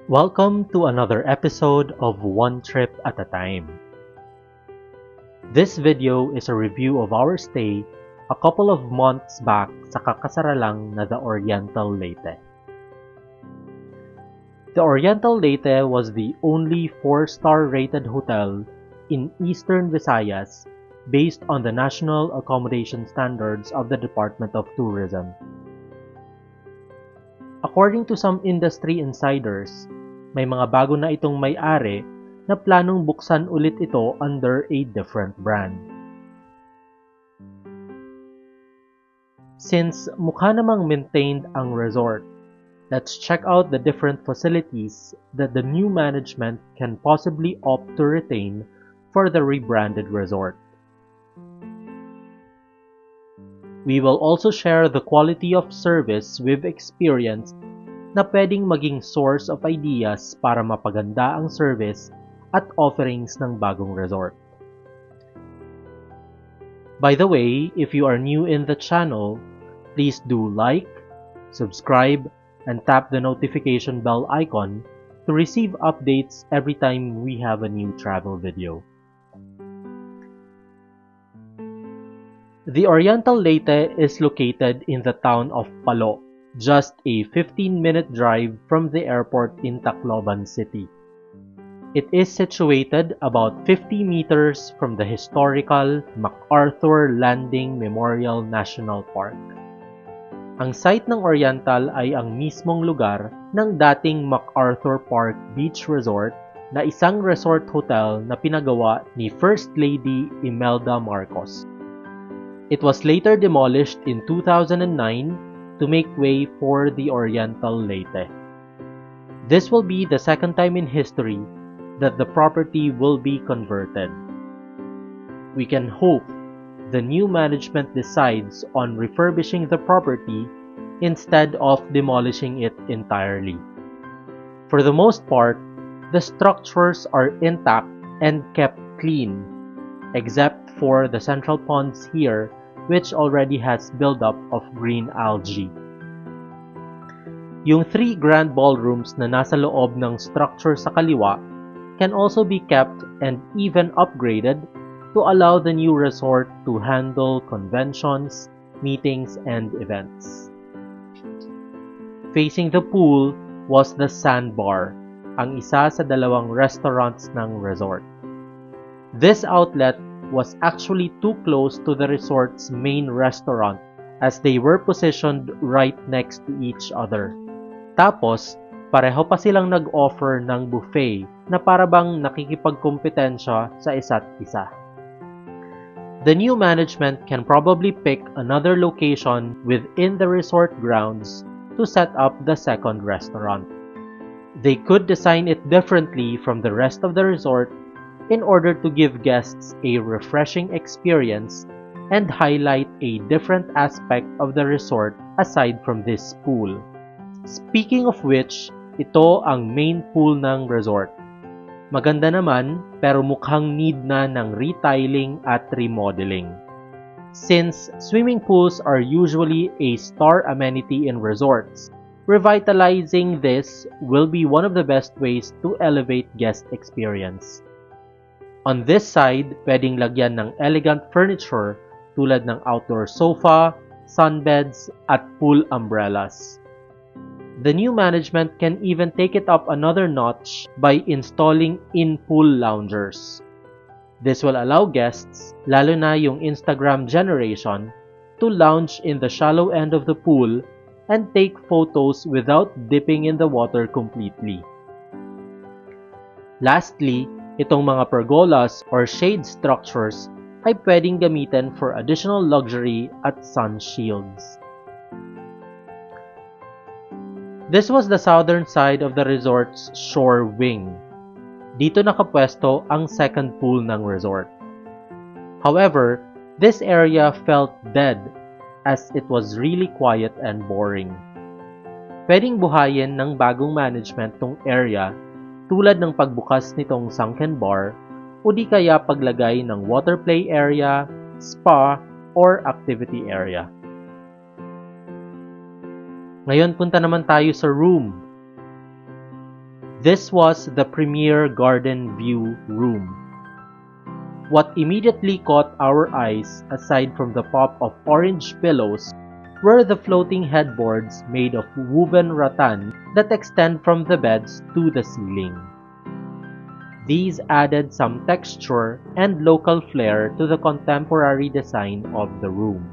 Welcome to another episode of One Trip at a Time. This video is a review of our stay a couple of months back sa kakasaralang na The Oriental Leyte. The Oriental Leyte was the only 4-star rated hotel in Eastern Visayas based on the National Accommodation Standards of the Department of Tourism. According to some industry insiders, may mga bago na itong may-ari na planong buksan ulit ito under a different brand. Since mukha namang maintained ang resort, let's check out the different facilities that the new management can possibly opt to retain for the rebranded resort. We will also share the quality of service we've experienced na pwedeng maging source of ideas para mapaganda ang service at offerings ng bagong resort. By the way, if you are new in the channel, please do like, subscribe, and tap the notification bell icon to receive updates every time we have a new travel video. The Oriental Leyte is located in the town of Palo, just a 15-minute drive from the airport in Tacloban City. It is situated about 50 meters from the historical MacArthur Landing Memorial National Park. Ang site ng Oriental ay ang mismong lugar ng dating MacArthur Park Beach Resort na isang resort hotel na pinagawa ni First Lady Imelda Marcos. It was later demolished in 2009 to make way for the Oriental Leyte. This will be the second time in history that the property will be converted. We can hope the new management decides on refurbishing the property instead of demolishing it entirely. For the most part, the structures are intact and kept clean, except for the central ponds here, which already has buildup of green algae. Yung 3 grand ballrooms na nasa loob ng structure sa kaliwa can also be kept and even upgraded to allow the new resort to handle conventions, meetings, and events. Facing the pool was the Sandbar, ang isa sa 2 restaurants ng resort. This outlet was actually too close to the resort's main restaurant as they were positioned right next to each other. Tapos, pareho pa silang nag-offer ng buffet na parabang nakikipagkompetensya sa isa't isa. The new management can probably pick another location within the resort grounds to set up the second restaurant. They could design it differently from the rest of the resort in order to give guests a refreshing experience and highlight a different aspect of the resort aside from this pool. Speaking of which, ito ang main pool ng resort. Maganda naman pero mukhang need na ng retiling at remodeling. Since swimming pools are usually a star amenity in resorts, revitalizing this will be one of the best ways to elevate guest experience. On this side, pwedeng lagyan ng elegant furniture tulad ng outdoor sofa, sunbeds, at pool umbrellas. The new management can even take it up another notch by installing in-pool loungers. This will allow guests, lalo na yung Instagram generation, to lounge in the shallow end of the pool and take photos without dipping in the water completely. Lastly, itong mga pergolas or shade structures ay pwedeng gamitin for additional luxury at sun shields. This was the southern side of the resort's shore wing. Dito nakapwesto ang second pool ng resort. However, this area felt dead as it was really quiet and boring. Pwedeng buhayin ng bagong management tong area tulad ng pagbukas nitong sunken bar o di kaya paglagay ng water play area, spa, or activity area. Ngayon punta naman tayo sa room. This was the premier garden view room. What immediately caught our eyes, aside from the pop of orange pillows, were the floating headboards made of woven rattan that extend from the beds to the ceiling. These added some texture and local flair to the contemporary design of the room.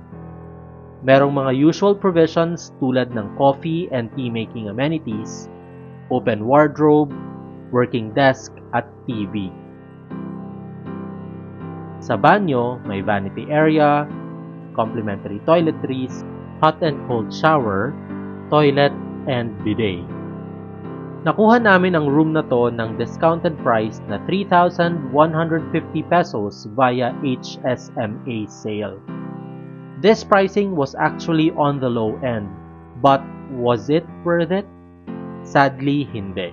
Merong mga usual provisions tulad ng coffee and tea-making amenities, open wardrobe, working desk, at TV. Sa banyo, may vanity area, complimentary toiletries, hot and cold shower, toilet, and bidet. Nakuha namin ang room na to ng discounted price na 3,150 pesos via HSMA sale. This pricing was actually on the low end, but was it worth it? Sadly, hindi.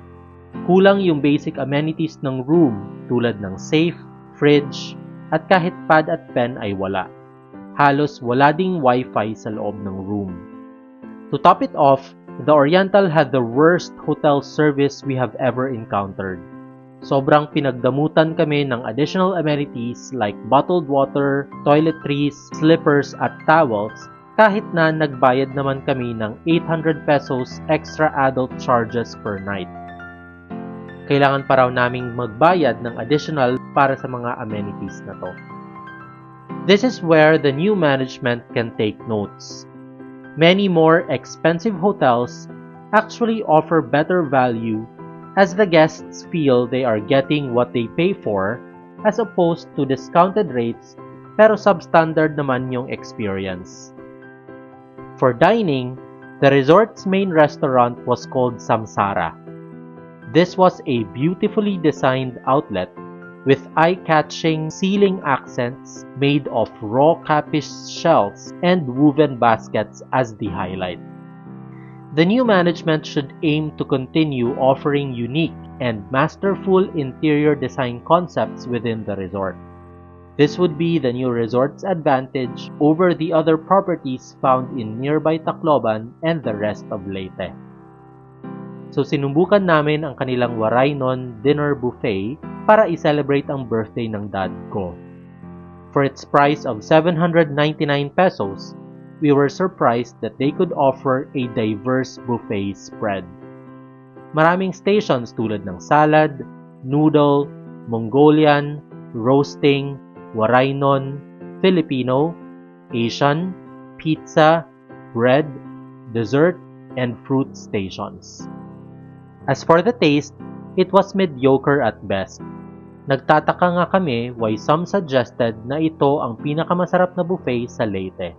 Kulang yung basic amenities ng room tulad ng safe, fridge, at kahit pad at pen ay wala. Halos wala ding wifi sa loob ng room. To top it off, the Oriental had the worst hotel service we have ever encountered. Sobrang pinagdamutan kami ng additional amenities like bottled water, toiletries, slippers at towels kahit na nagbayad naman kami ng 800 pesos extra adult charges per night. Kailangan pa raw naming magbayad ng additional para sa mga amenities na to. This is where the new management can take notes. Many more expensive hotels actually offer better value as the guests feel they are getting what they pay for as opposed to discounted rates pero substandard naman yung experience. For dining, the resort's main restaurant was called Samsara. This was a beautifully designed outlet with eye-catching ceiling accents made of raw capish shells and woven baskets as the highlight. The new management should aim to continue offering unique and masterful interior design concepts within the resort. This would be the new resort's advantage over the other properties found in nearby Tacloban and the rest of Leyte. So sinubukan namin ang kanilang Waraynon dinner buffet para i-celebrate ang birthday ng dad ko. For its price of 799 pesos, we were surprised that they could offer a diverse buffet spread. Maraming stations tulad ng salad, noodle, Mongolian, roasting, Waraynon, Filipino, Asian, pizza, bread, dessert, and fruit stations. As for the taste, it was mediocre at best. Nagtataka nga kami why some suggested na ito ang pinakamasarap na buffet sa Leyte.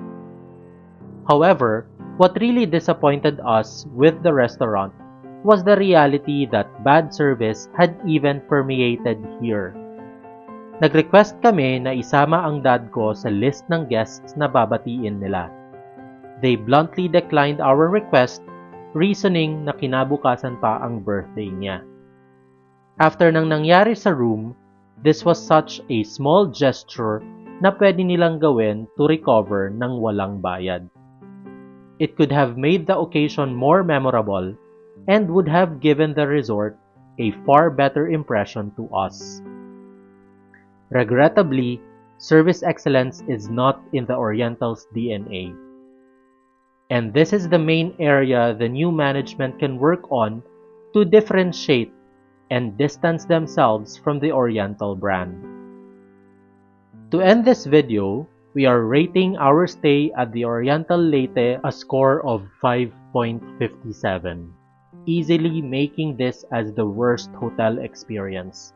However, what really disappointed us with the restaurant was the reality that bad service had even permeated here. Nag-request kami na isama ang dad ko sa list ng guests na babatiin nila. They bluntly declined our request, reasoning na kinabukasan pa ang birthday niya. After nang nangyari sa room, this was such a small gesture na pwede nilang gawin to recover ng walang bayad. It could have made the occasion more memorable and would have given the resort a far better impression to us. Regrettably, service excellence is not in the Oriental's DNA. And this is the main area the new management can work on to differentiate and distance themselves from the Oriental brand. To end this video, we are rating our stay at the Oriental Leyte a score of 5.57, easily making this as the worst hotel experience.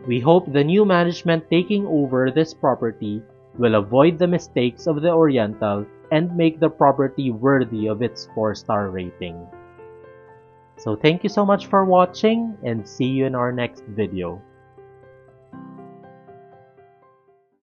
We hope the new management taking over this property will avoid the mistakes of the Oriental and make the property worthy of its 4-star rating. So thank you so much for watching and see you in our next video.